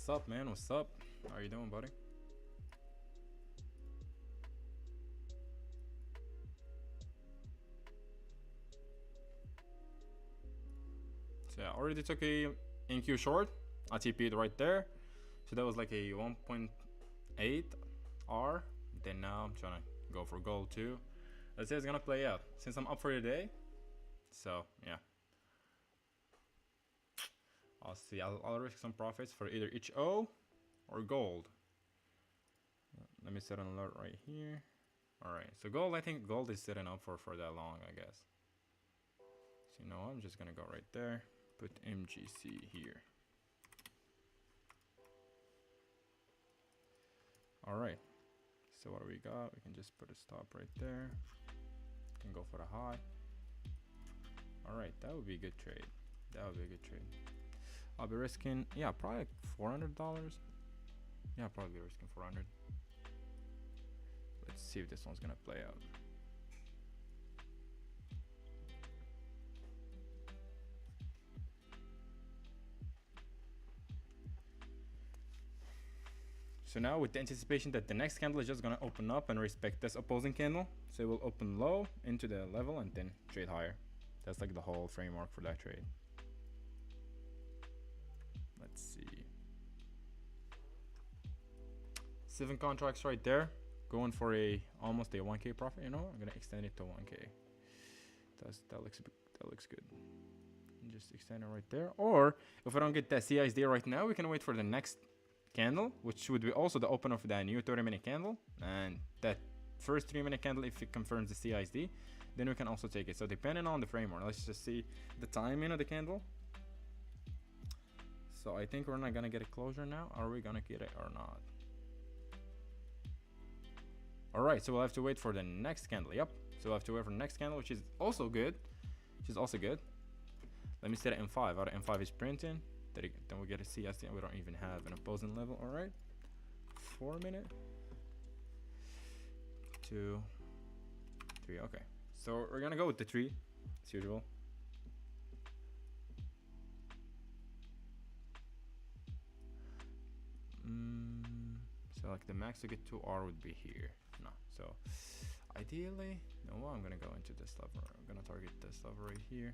What's up, man? What's up? How you doing, buddy? So yeah, I already took a NQ short. I TP'd right there. So that was like a 1.8 R. Then now I'm trying to go for gold too. Let's say it's gonna play out since I'm up for the day. So yeah, I'll see. I'll risk some profits for either HO or gold. Let me set an alert right here. Alright, so gold, I think gold is sitting up for that long, I guess. So you know, I'm just gonna go right there. Put MGC here. Alright, so what do we got? We can just put a stop right there. Can go for the high. Alright, that would be a good trade. That would be a good trade. I'll be risking, yeah, probably like $400. Yeah, I'll probably be risking 400. Let's see if this one's gonna play out. So now with the anticipation that the next candle is just gonna open up and respect this opposing candle, so it will open low into the level and then trade higher. That's like the whole framework for that trade. Let's see. 7 contracts right there, going for almost a 1k profit. You know, I'm gonna extend it to 1k. That looks good. Just extend it right there. Or if I don't get that CISD right now, we can wait for the next candle, which would be also the open of that new 30-minute candle, and that first 3-minute candle, if it confirms the CISD, then we can also take it. So depending on the framework, let's just see the timing of the candle. So I think we're not gonna get a closure now. Are we gonna get it or not? All right, so we'll have to wait for the next candle. Yep, so we'll have to wait for the next candle, which is also good. Let me set it M5. Out of M5 is printing. Then we get a CSD and we don't even have an opposing level. All right, 4-minute, 2, 3. Okay, so we're gonna go with the 3 as usual. So like the max to get to R would be here. No, so ideally, no, I'm gonna go into this level. I'm gonna target this level right here.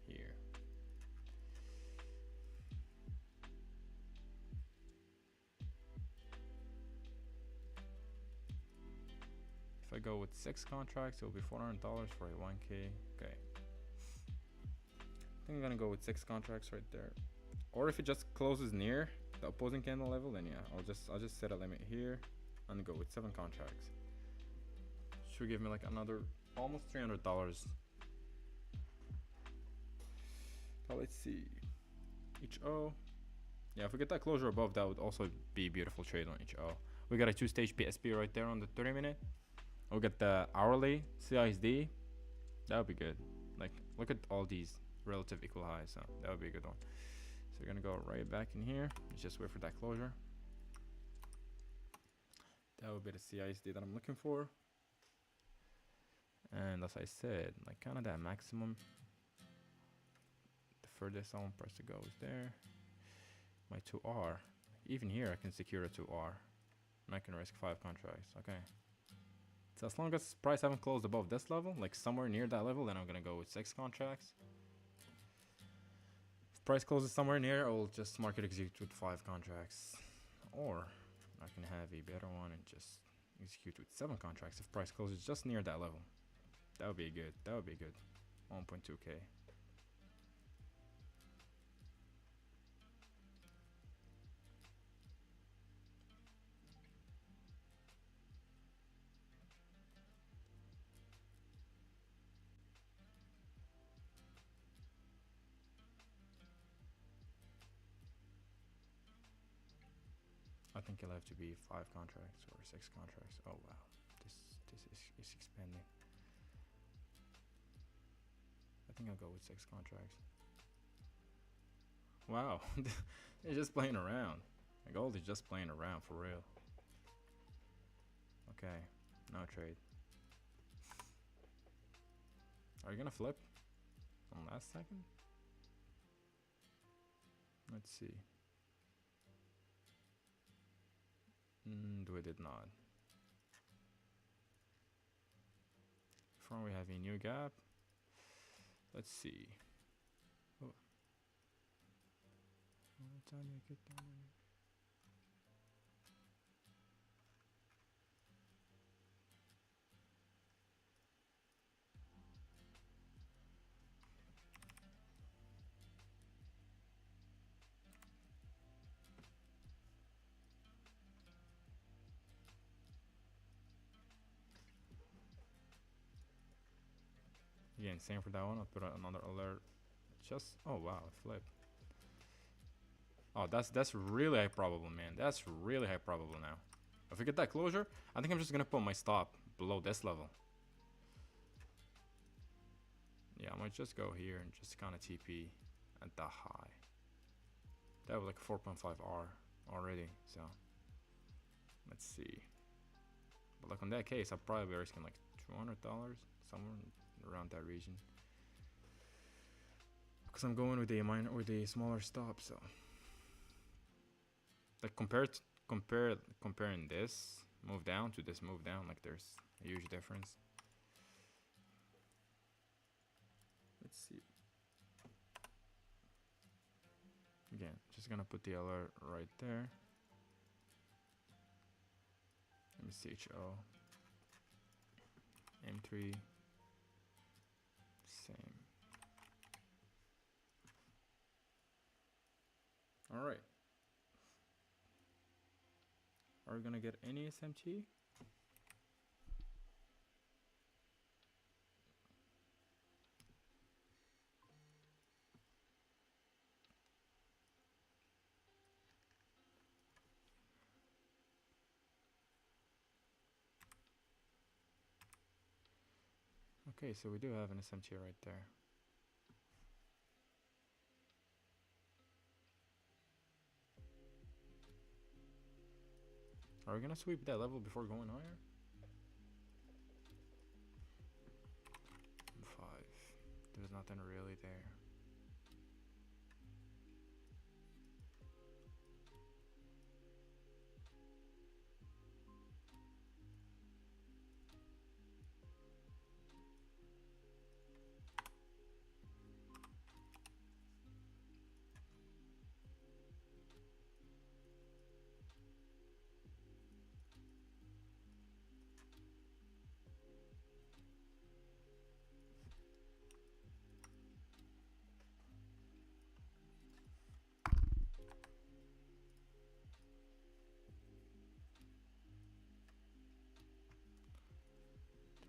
Here. If I go with 6 contracts, it'll be $400 for a 1k. Okay. I think I'm gonna go with 6 contracts right there. Or if it just closes near the opposing candle level, then yeah, I'll just set a limit here and go with 7 contracts. Should give me like another almost $300. So let's see. HO. Yeah, if we get that closure above, that would also be a beautiful trade on HO. We got a 2-stage PSP right there on the 30-minute. We'll get the hourly CISD. That would be good. Like, look at all these relative equal highs. So that would be a good one. So we're gonna go right back in here. Let's just wait for that closure. That would be the CISD that I'm looking for. And as I said, like kind of that maximum. The furthest I want price to go is there. My 2R. Even here, I can secure a 2R. And I can risk 5 contracts. Okay. So as long as price haven't closed above this level, like somewhere near that level, then I'm gonna go with 6 contracts. If price closes somewhere near, I'll just market execute with 5 contracts. Or I can have a better one and just execute with 7 contracts if price closes just near that level. That would be good. That would be good. 1.2k. I think it'll have to be 5 contracts or 6 contracts. Oh wow, this is expanding. I think I'll go with 6 contracts. Wow, they're just playing around. My gold is just playing around for real. Okay, no trade. Are you gonna flip on last second? Let's see. We did not. From we have a new gap. Let's see. Oh. Again, same for that one. I'll put another alert. Just oh wow, flip. Oh, that's really high probable, man. That's really high probable now. If we get that closure, I think I'm just gonna put my stop below this level. Yeah, I might just go here and just kind of TP at the high. That was like 4.5 R already, so let's see. But like on that case, I'll probably be risking like $200, somewhere around that region. Because I'm going with a smaller stop, so like comparing this move down to this move down, like there's a huge difference. Let's see. Again, just gonna put the alert right there. MCHO M3 same. All right. Are we gonna get any SMT? Okay, so we do have an SMT right there. Are we gonna sweep that level before going higher? 5. There's nothing really there.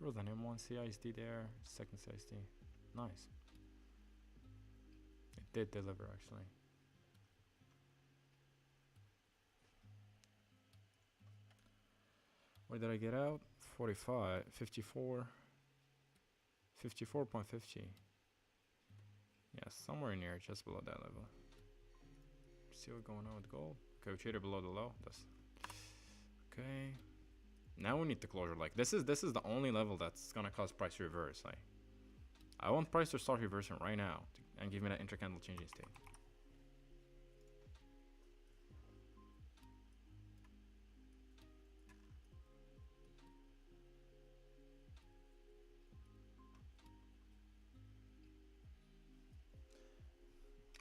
There was an M1 CISD there, second CISD. Nice. It did deliver actually. Where did I get out? 45, 54, 54.50. Yeah, somewhere near, just below that level. See what's going on with gold. Okay, we traded below the low. That's okay. Now we need the closure. Like this is the only level that's gonna cause price to reverse. Like I want price to start reversing right now and give me that intercandle changing state.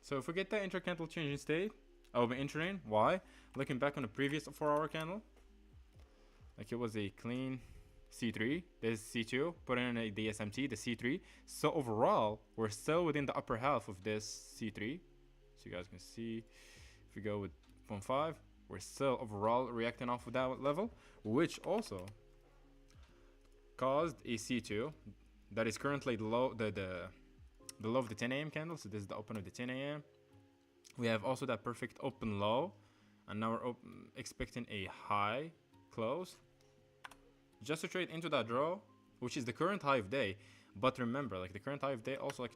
So if we get that intercandle changing state, I will be entering. Why? Looking back on the previous 4-hour candle, like it was a clean C3, this is C2, put in a DSMT, the C3. So overall, we're still within the upper half of this C3. So you guys can see, if we go with 0.5, we're still overall reacting off of that level, which also caused a C2 that is currently low, the low of the 10 a.m. candle. So this is the open of the 10 a.m. We have also that perfect open low, and now we're expecting a high close just to trade into that draw, which is the current high of day. But remember, like the current high of day also like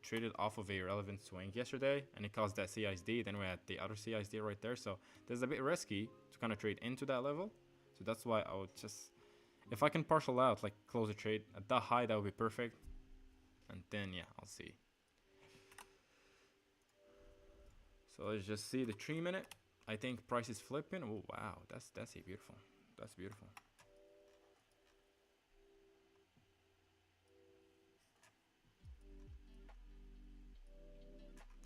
traded off of a relevant swing yesterday, and it caused that CISD. Then we had the other CISD right there, so this is a bit risky to kind of trade into that level. So that's why I would just, if I can partial out, like close a trade at that high, that would be perfect. And then yeah, I'll see. So let's just see the 3 minute. I think price is flipping. Oh wow, that's a beautiful. That's beautiful.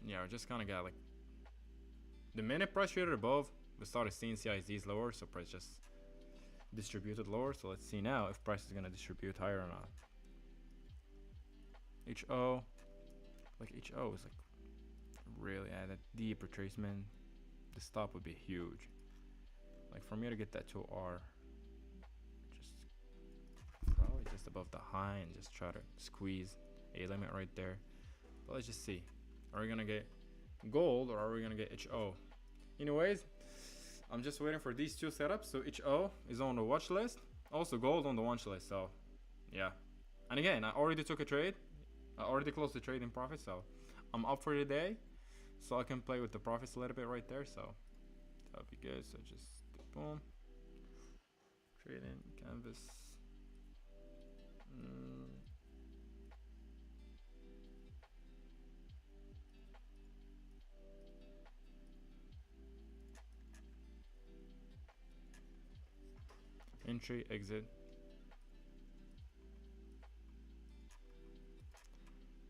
Yeah, we just kind of got like the minute price traded above, we started seeing CISDs lower, so price just distributed lower. So let's see now if price is gonna distribute higher or not. HO, like HO is like really at a deep retracement. The stop would be huge. Like for me to get that to R, just probably just above the high and just try to squeeze a limit right there. But let's just see. Are we gonna get gold or are we gonna get HO? Anyways, I'm just waiting for these two setups. So HO is on the watch list. Also gold on the watch list. So yeah. And again, I already took a trade. I already closed the trade in profit. So I'm up for the day. So I can play with the profits a little bit right there. So that would be good. So just boom. Trading canvas. Entry, exit.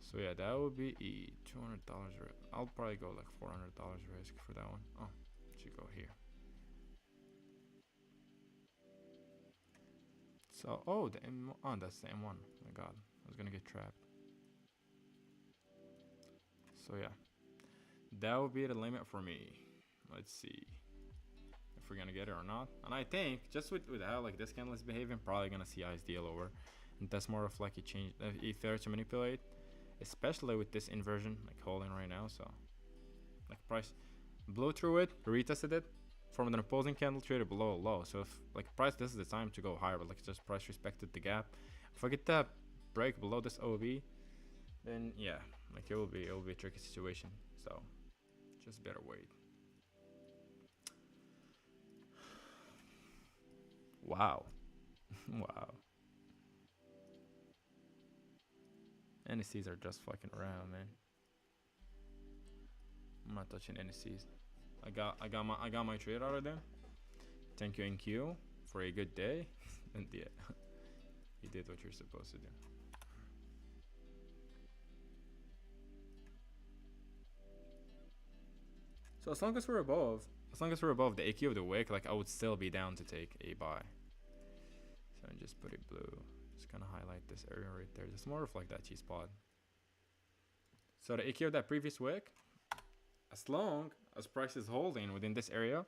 So yeah, that would be $200. I'll probably go like $400 risk for that one. Oh, should go here. So oh, the M. Oh, that's the M1. Oh my God, I was gonna get trapped. So yeah, that would be the limit for me. Let's see if we're gonna get it or not. And I think just with how like this candle is behaving, probably gonna see ISD lower, and that's more of like a change, if there to manipulate, especially with this inversion like holding right now. So like price blew through it, retested it, from an opposing candle traded below a low. So if like price, this is the time to go higher, but like just price respected the gap. If I get that break below this OB, then yeah, like it will be a tricky situation. So just better wait. Wow. Wow. NSCs are just fucking around, man. I'm not touching NSCs. I got my trade out of them. Thank you NQ for a good day. And yeah, you did what you're supposed to do. So as long as we're above the AQ of the wick, like I would still be down to take a buy. So I just put it blue. Just gonna highlight this area right there. Just more of like that T spot. So the AQ of that previous wick, as long as price is holding within this area,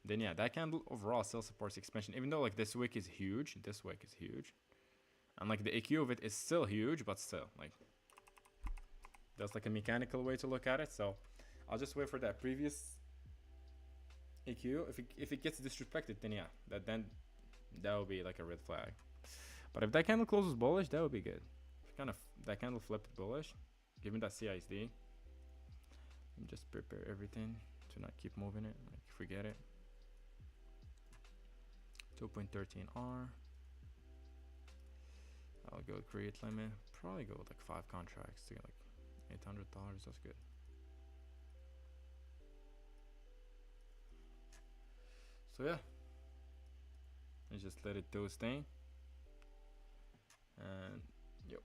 then yeah, that candle overall still supports expansion. Even though like this wick is huge, and like the AQ of it is still huge, but still like that's like a mechanical way to look at it. So I'll just wait for that previous AQ. If it gets disrespected, then yeah, that will be like a red flag. But if that candle closes bullish, that would be good. If kind of that candle flipped bullish, given that CISD, and just prepare everything to not keep moving it. Like if we get it, 2.13R. I'll go create limit. Probably go with like 5 contracts to get like $800. That's good. So yeah, and just let it do its thing. And yep.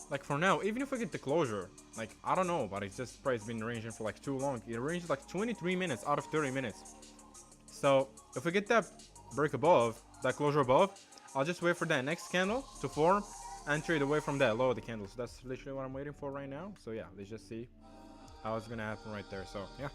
like for now, even if we get the closure, like I don't know, but it's just price been ranging for like too long. It ranges like 23 minutes out of 30 minutes. So if we get that break above, that closure above, I'll just wait for that next candle to form and trade away from that lower the candles. So that's literally what I'm waiting for right now. So yeah, let's just see how it's gonna happen right there. So yeah.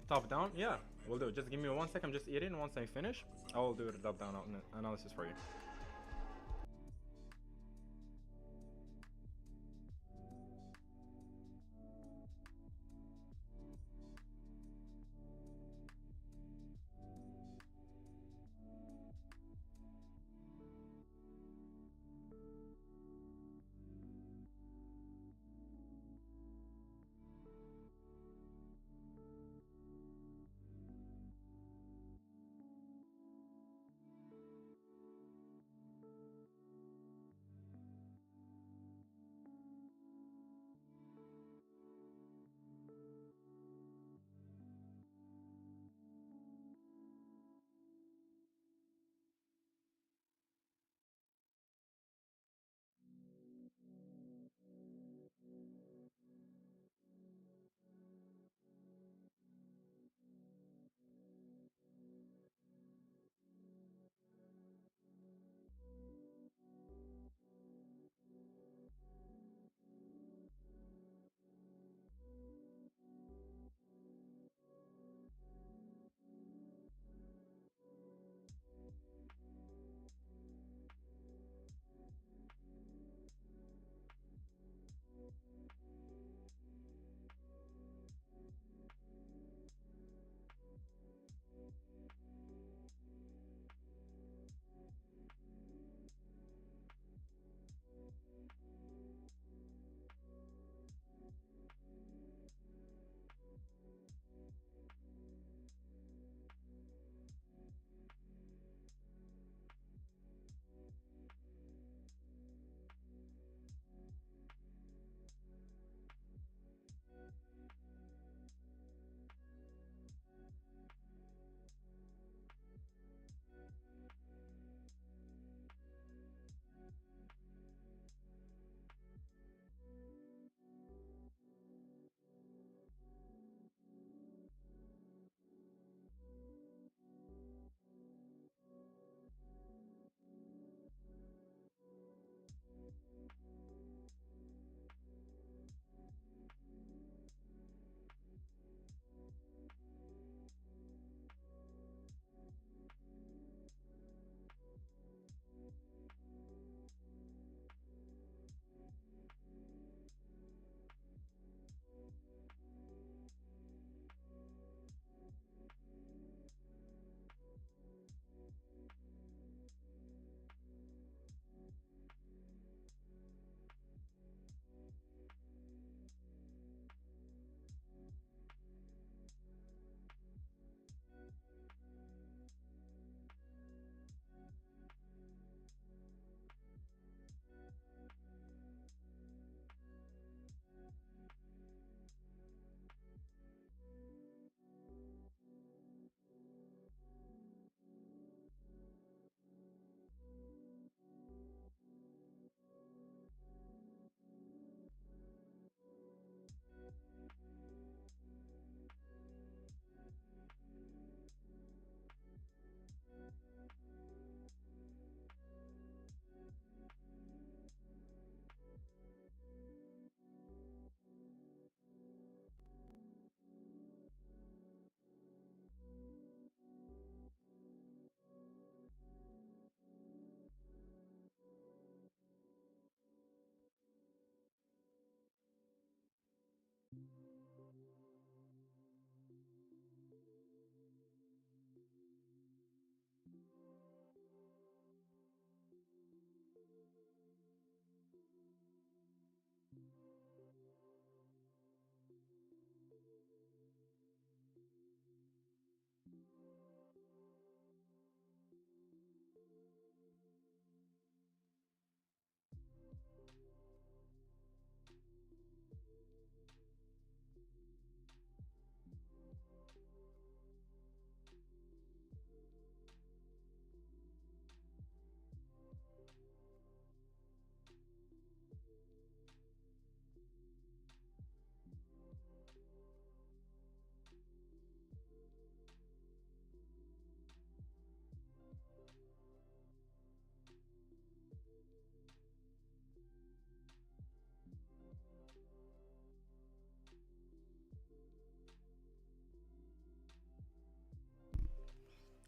Top down, yeah, we'll do it. Just give me 1 second. I'm just eating. Once I finish, I will do the top down analysis for you.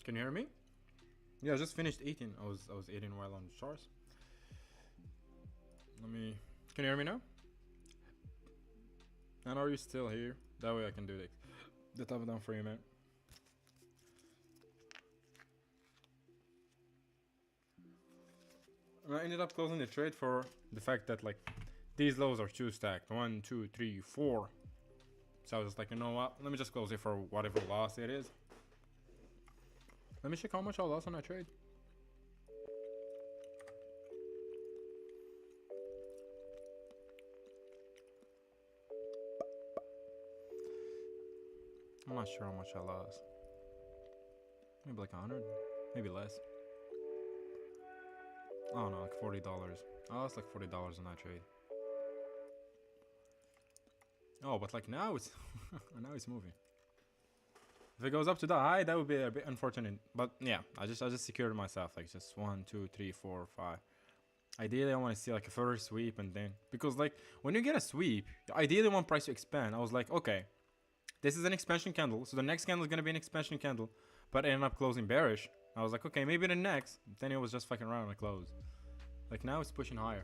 Can you hear me? Yeah, I just finished eating. I was eating while on the charts. Let me. Can you hear me now? And are you still here? That way I can do the top down for you, man. And I ended up closing the trade for the fact that like these lows are too stacked. 1, 2, 3, 4. So I was just like, you know what? Let me just close it for whatever loss it is. Let me check how much I lost on that trade. I'm not sure how much I lost. Maybe like 100, maybe less. Oh no, like $40. I lost like $40 on that trade. Oh, but like now it's now it's moving. If it goes up to the high, that would be a bit unfortunate. But yeah, I just secured myself like just 1, 2, 3, 4, 5. Ideally, I want to see like a further sweep and then because like when you get a sweep, you ideally want price to expand. I was like, okay, this is an expansion candle, so the next candle is gonna be an expansion candle, but it ended up closing bearish. I was like, okay, maybe the next. Then it was just fucking around and close. Like now it's pushing higher.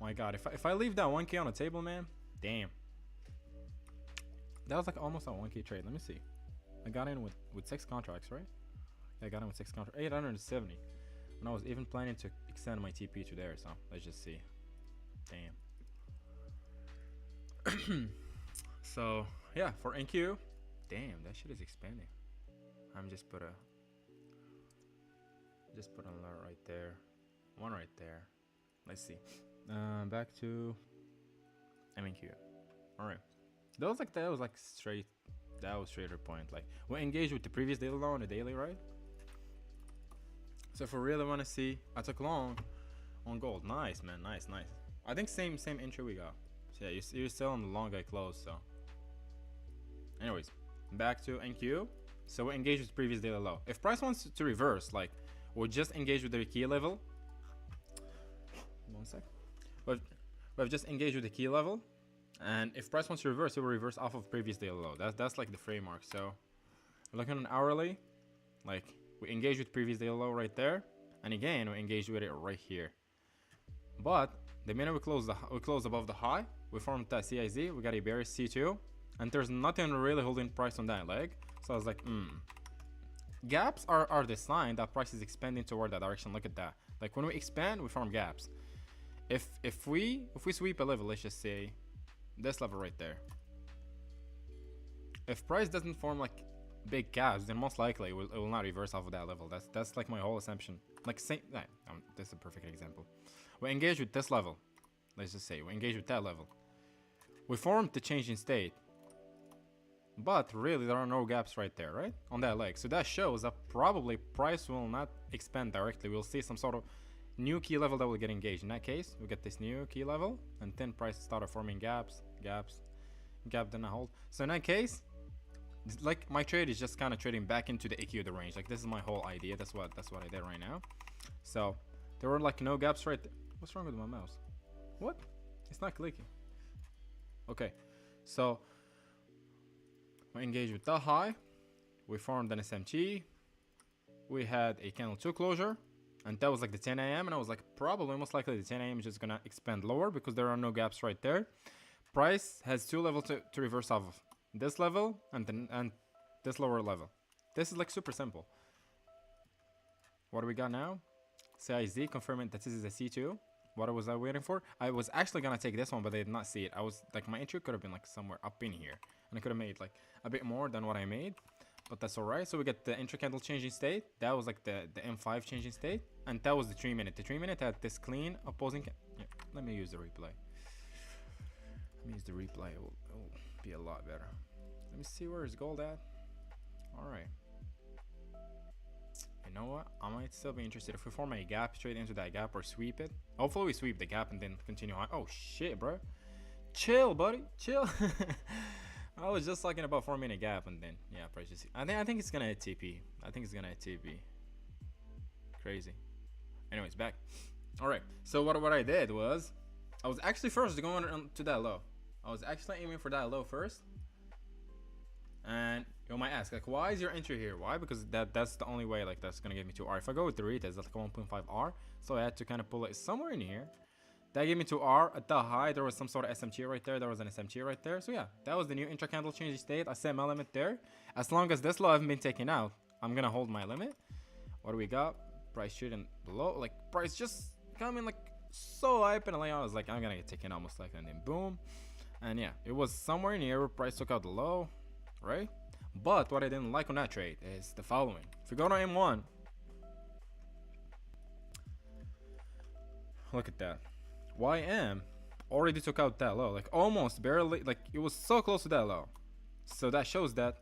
My God, if I leave that 1K on the table, man, damn. That was like almost a 1K trade. Let me see. I got in with 6 contracts, right? Yeah, I got in with 6 contracts. 870. And I was even planning to extend my TP to there, so let's just see. Damn. So yeah, for NQ, damn, that shit is expanding. I'm just put an alert right there, one right there. Let's see. Back to MNQ. All right, that was straight. That was straighter point. Like we engaged with the previous daily low on the daily, right? So if we really want to see, I took long on gold. Nice, man. Nice. I think same entry we got. So yeah, you're still on the long I closed. So anyways, back to NQ. So we engaged with previous daily low. If price wants to reverse, like we'll just engage with the key level. 1 sec. We've just engaged with the key level. And if price wants to reverse, it will reverse off of previous daily low. That's like the framework. So looking at an hourly, like we engage with previous daily low right there, and again we engage with it right here. But the minute we close above the high, we formed that CIZ. We got a bearish C2, and there's nothing really holding price on that leg. So I was like, gaps are the sign that price is expanding toward that direction. Look at that. Like when we expand, we form gaps. If we sweep a level, let's just say this level right there. If price doesn't form like big gaps, then most likely it will not reverse off of that level. That's like my whole assumption. Like this is a perfect example. We engage with this level. Let's just say we engage with that level. We formed the change in state, but really there are no gaps right there, right on that leg. So that shows that probably price will not expand directly. We'll see some sort of new key level that will get engaged. In that case, we get this new key level, and then price started forming gap, then a hold. So in that case, like my trade is just kind of trading back into the EQ, the range. Like this is my whole idea. That's what I did right now. So there were like no gaps right there. What's wrong with my mouse? What? It's not clicking. Okay, so we engaged with the high. We formed an SMT. We had a candle 2 closure. And that was like the 10 a.m. And I was like, probably most likely the 10 a.m. is just gonna expand lower because there are no gaps right there. Price has 2 levels to reverse off of. This level and this lower level. This is like super simple. What do we got now? CIZ confirming that this is a C2. What was I waiting for? I was actually gonna take this one, but I did not see it. I was like, my entry could have been like somewhere up in here, and I could have made like a bit more than what I made. But that's alright. So we get the intra candle changing state. That was like the M5 changing state, and that was the 3 minute. The 3 minute had this clean opposing. Yeah, let me use the replay. Let me use the replay. It will be a lot better. Let me see where is gold at. All right. You know what? I might still be interested if we form a gap straight into that gap or sweep it. Hopefully we sweep the gap and then continue on. Oh shit, bro. Chill, buddy. Chill. I was just talking about forming a gap and then yeah, price just. I think it's gonna hit TP. I think it's gonna hit TP. Crazy. Anyways, back. All right. So what I did was, I was actually first going to that low. I was actually aiming for that low first, and You might ask, like, why is your entry here? Why? Because that's the only way, like, that's gonna give me 2R. If I go with the retest, that's like 1.5R. So I had to kind of pull it somewhere in here. That gave me 2R. At the high, there was some sort of SMT right there. There was an SMT right there. So yeah, that was the new intra candle change state. I set my limit there. As long as this low hasn't been taken out, I'm gonna hold my limit. What do we got? Price trading below. Like, price just coming like so hype, and I was like, I'm gonna get taken out most likely, and then boom. And yeah, it was somewhere near where price took out the low, right? But what I didn't like on that trade is the following. If we go to M1, look at that. YM already took out that low, like almost barely, like it was so close to that low. So that shows that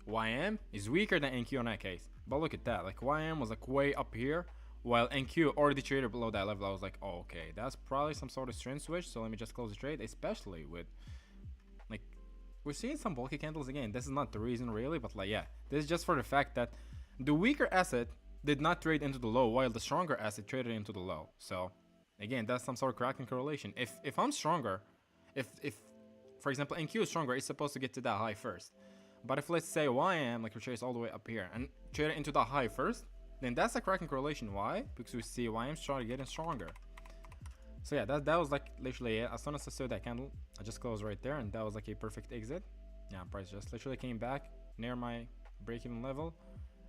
YM is weaker than NQ in that case. But look at that, like YM was like way up here, while NQ already traded below that level. I was like, oh, okay, that's probably some sort of trend switch. So let me just close the trade, especially with like we're seeing some bulky candles again. This is not the reason really, but like yeah, this is just for the fact that the weaker asset did not trade into the low, while the stronger asset traded into the low. So again, that's some sort of cracking correlation. If I'm stronger, if for example NQ is stronger, it's supposed to get to that high first. But if let's say YM like retrace all the way up here and trade it into the high first, then that's a cracking correlation. Why? Because we see YM's trying to get stronger. So yeah, that was like literally it. As soon as I saw that candle, I just closed right there, and that was like a perfect exit. Yeah, price just literally came back near my break-even level,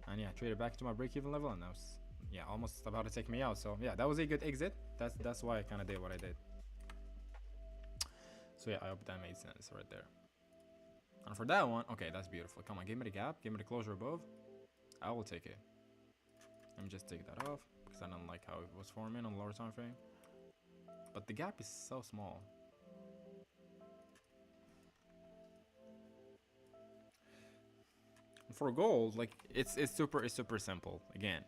and yeah, traded back to my break-even level, and that was yeah almost about to take me out. So yeah, that was a good exit. That's why I kind of did what I did. So yeah, I hope that made sense right there. And for that one, okay, that's beautiful. Come on, give me the gap, give me the closure above. I will take it. Let me just take that off because I don't like how it was forming on the lower time frame. But the gap is so small. And for gold, like it's super simple. Again,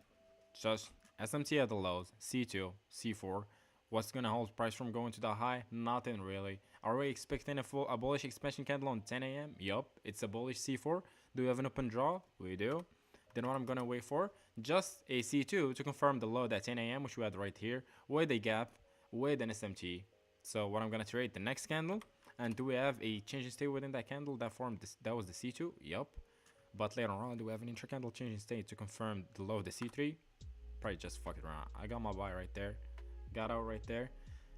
just SMT at the lows, C2, C4. What's gonna hold price from going to the high? Nothing really. Are we expecting a bullish expansion candle on 10 a.m? Yup, it's a bullish C4. Do we have an open draw? We do. Then what I'm gonna wait for? Just a C2 to confirm the low at 10 a.m, which we had right here, with a gap, with an SMT. So what I'm gonna trade the next candle, and do we have a change in state within that candle that formed this? That was the C2. Yup. But later on, do we have an intra-candle change in state to confirm the low of the C3? Probably just fuck it around. I got my buy right there. Got out right there.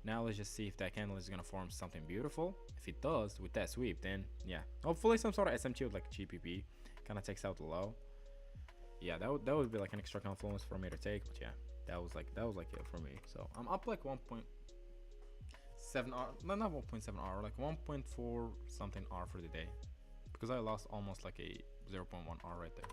Now let's just see if that candle is gonna form something beautiful. If it does with that sweep, then yeah, hopefully some sort of SMT with like GPP kind of takes out the low. Yeah, that would be like an extra confluence for me to take. But yeah, that was like it for me. So I'm up like 1.7 R, no, not 1.7 R, like 1.4 something R for the day, because I lost almost like a 0.1 R right there.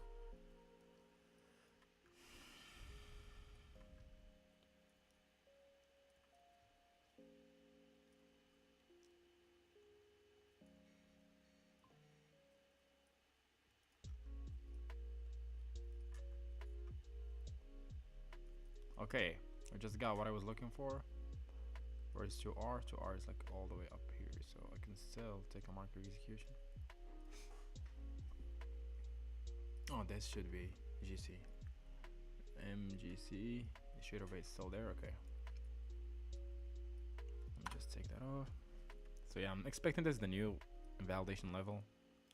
Okay, I just got what I was looking for. Where's 2R? 2R is like all the way up here, so I can still take a market execution. Oh, this should be GC. MGC. The shader base still there. Okay. Let me just take that off. So yeah, I'm expecting this is the new validation level,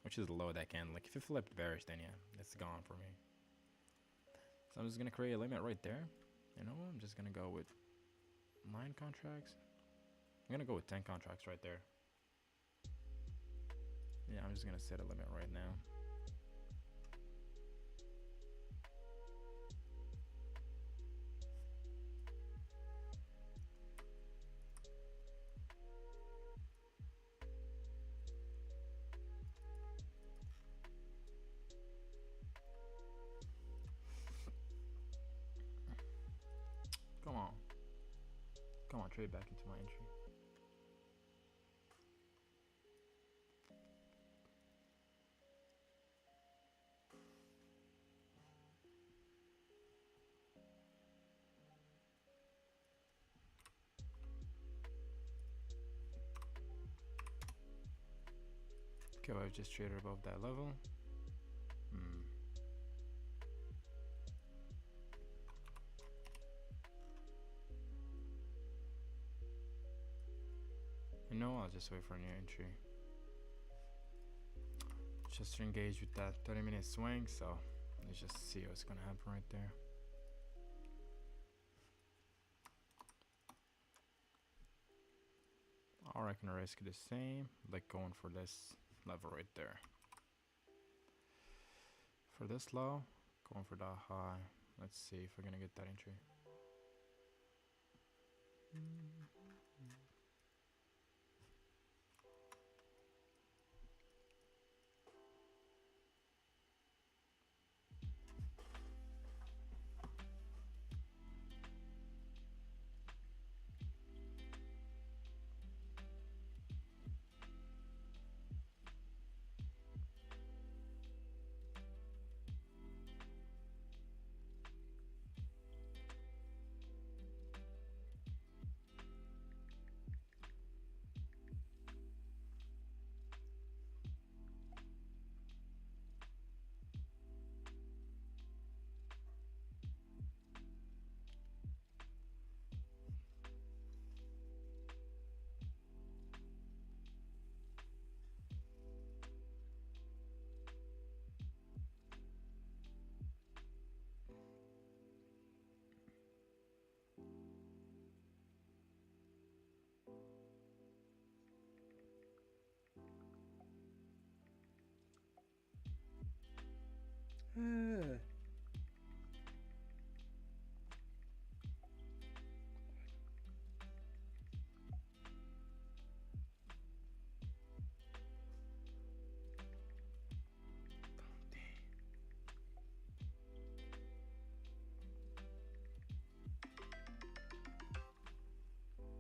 which is low that can. Like if it flipped bearish, then yeah, it's gone for me. So I'm just gonna create a limit right there. You know, I'm just gonna go with 9 contracts. I'm gonna go with 10 contracts right there. Yeah, I'm just gonna set a limit right now. Come on. Come on, trade back into my entry. Okay, well, I've just traded above that level. You know, I'll just wait for a new entry. just engage with that 30-minute swing, so let's just see what's gonna happen right there. Or I can risk the same, like going for this level right there. For this low, going for that high. Let's see if we're gonna get that entry.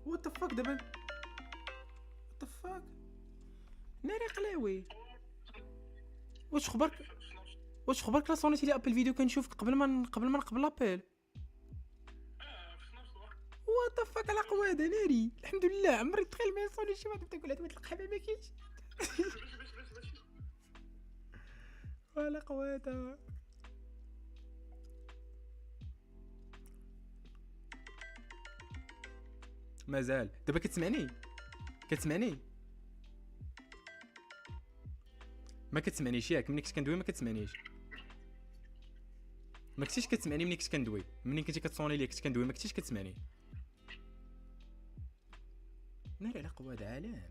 What the fuck دابا what the fuck ناري قلاوي واش خبرك لا صونيتي لي ابل فيديو كنشوفك قبل ما نقبل لابيل وات ذا فاك على قواده ناري الحمد لله عمري تخيل ما يصوني شي واحد تقول هاد القحبه ما كاينش ولا قواده مازال دابا كتسمعني ما كتسمعنيش ياك ملي كنت كندوي ما كتسمعنيش ما كنتيش كتسمعني ملي كنت كندوي ملي كنتي كتصوني لي كنت كندوي ما كنتيش كتسمعني ناري على قواده عالم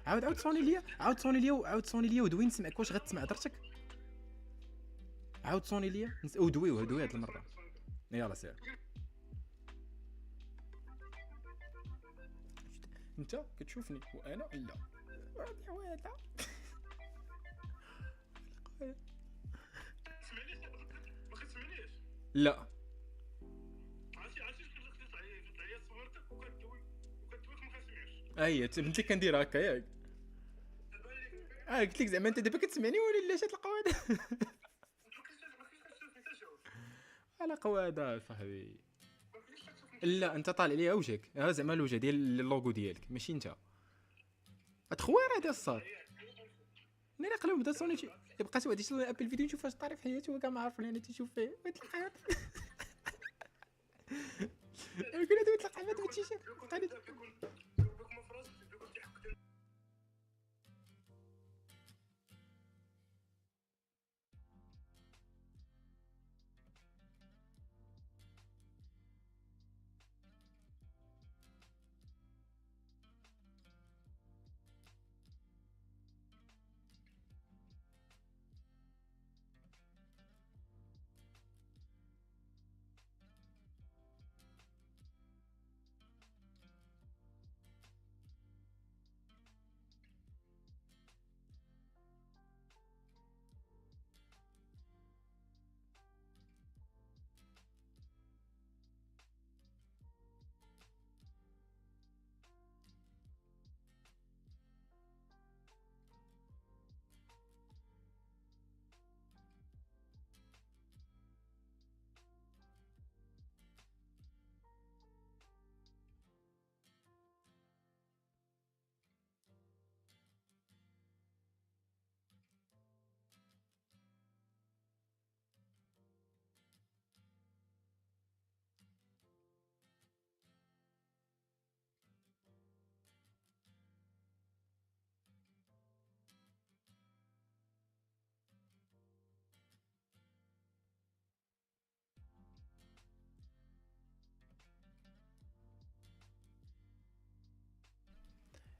عاود صوني ليا ودوي نسمعك واش غتسمع هضرتك عاود صوني ليا ودوي هاد المره يلا سير انت كتشوفني وانا لا وادا لا عرفتي كنت عليا صورتك وكدوي ما كنسمعش انت كندير هكا ياك قلت لك زعما انت دابا كتسمعني ولا لا شات القواده على قواده صاحبي لا انت طالع ليا وجهك زعما الوجه ديال اللوغو ديالك ماشي انت تخوير هذا الصاد ناري قلب بدا صوني شي بقيت واحد يشوف ابل فيديو نشوف واش طاري في حياته وكاع ما عارف انا تيشوف فيه وتلقى كنا تلقى ما تمشيش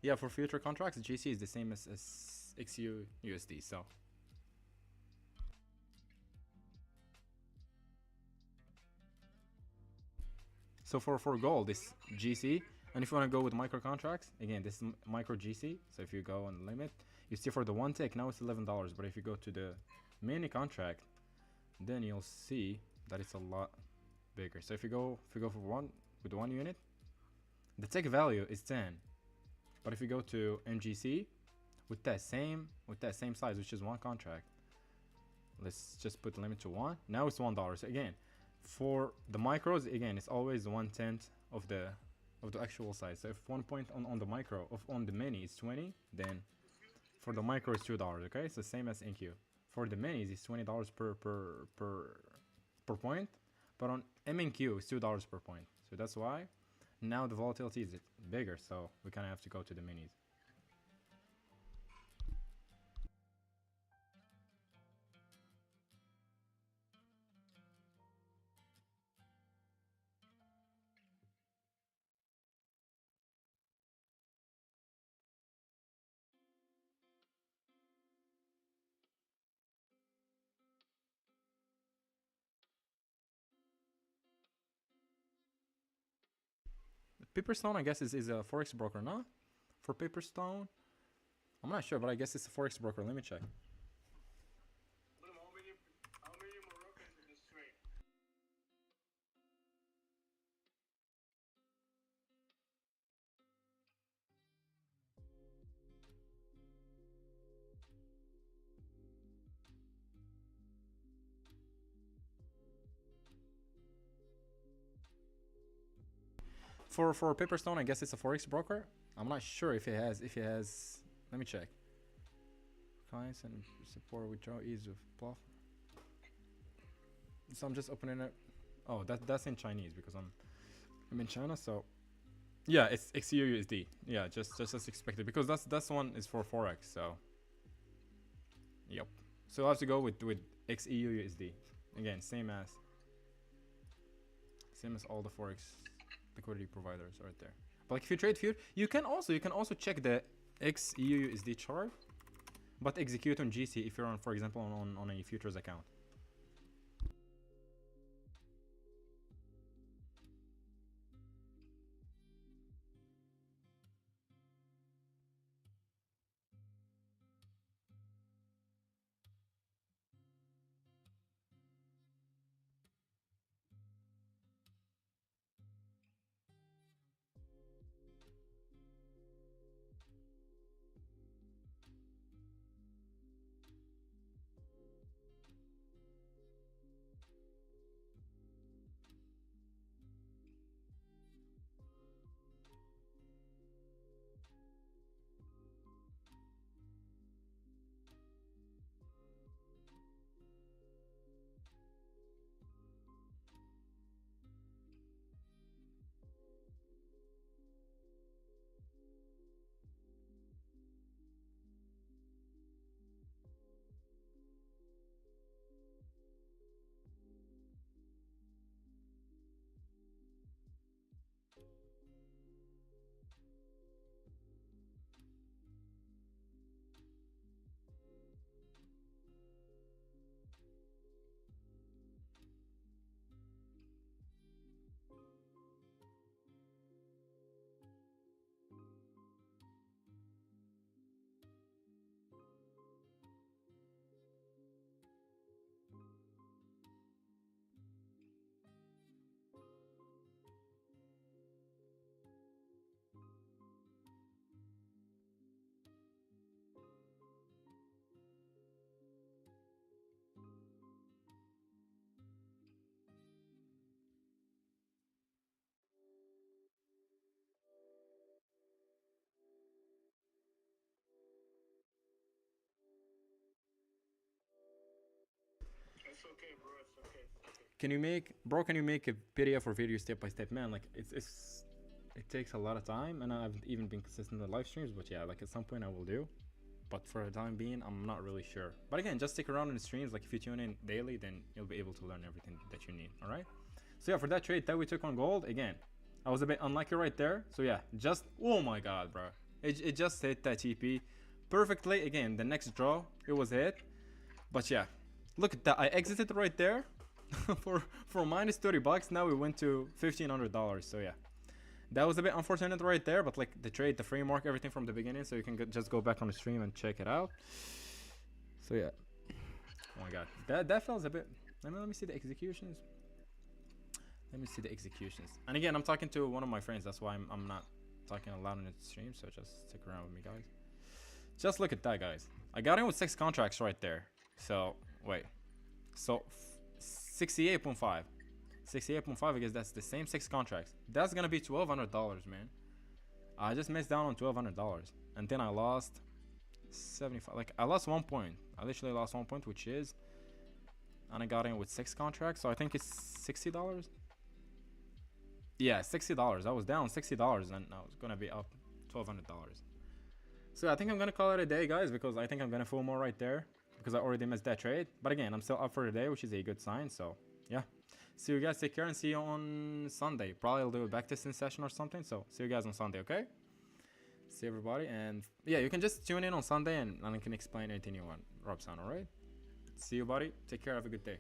Yeah, for future contracts, GC is the same as XU USD. So for gold, this GC, and if you want to go with micro contracts, again, this is micro GC. So if you go on limit, you see for the one tick now it's $11, but if you go to the mini contract, then you'll see that it's a lot bigger. So if you go for one with one unit, the tick value is 10, but if you go to MGC with that same size, which is one contract, let's just put the limit to 1. Now it's $1. So again, for the micros, again, it's always 1/10 of the actual size. So if 1 point on the micro on the mini is 20, then for the micro it's $2. Okay, it's the same as NQ. For the minis, it's $20 per point, but on MNQ it's $2 per point. So that's why now the volatility is bigger. So we kind of have to go to the minis. Paperstone, I guess, is a forex broker, no? For Paperstone, I'm not sure, but I guess it's a forex broker. Let me check. For Paperstone, I guess it's a forex broker. I'm not sure if it has. Let me check. Clients and support withdraw ease of bluff. So I'm just opening it. Oh, that's in Chinese because I'm in China. So yeah, it's XEU USD. Yeah, just as expected because that's one is for forex. So yep. So I have to go with XEU USD again, same as all the forex liquidity providers right there. But like if you trade future, you can also check the XEU USD chart, but execute on GC if you're on, for example, on a futures account. It's okay, bro. It's okay. Can you make a PDF or video step by step? Man, like it takes a lot of time, and I've even been consistent in the live streams. But yeah, like at some point I will do. But for the time being, I'm not really sure. But again, just stick around in the streams. Like if you tune in daily, then you'll be able to learn everything that you need. All right. So yeah, for that trade that we took on gold, again, I was a bit unlucky right there. So yeah, just oh my god, bro. It just hit that TP perfectly. Again, the next draw, it was hit. But yeah, look at that. I exited right there for minus 30 bucks. Now we went to $1,500. So yeah, that was a bit unfortunate right there. But like the trade, the framework, everything from the beginning. So you can just go back on the stream and check it out. So yeah. Oh my god, that feels a bit. Let me see the executions. Let me see the executions. And again, I'm talking to one of my friends. That's why I'm not talking aloud on the stream. So just stick around with me, guys. Just look at that, guys. I got in with 6 contracts right there. So wait. So 68.5. 68.5. I guess that's the same 6 contracts. That's gonna be $1,200, man. I just missed down on $1,200, and then I lost 75. Like I lost 1 point. I literally lost 1 point, which is, and I got in with 6 contracts. So I think it's $60. Yeah, $60. I was down $60 and I was gonna be up $1,200. So I think I'm gonna call it a day, guys, because I think I'm gonna full more right there because I already missed that trade. But again, I'm still up for the day, which is a good sign. So yeah, see you guys. Take care and see you on Sunday. Probably I'll do a backtesting session or something. So see you guys on Sunday, okay? See everybody, and yeah, you can just tune in on Sunday and I can explain anything you want, Robson. All right. See you, buddy. Take care. Have a good day.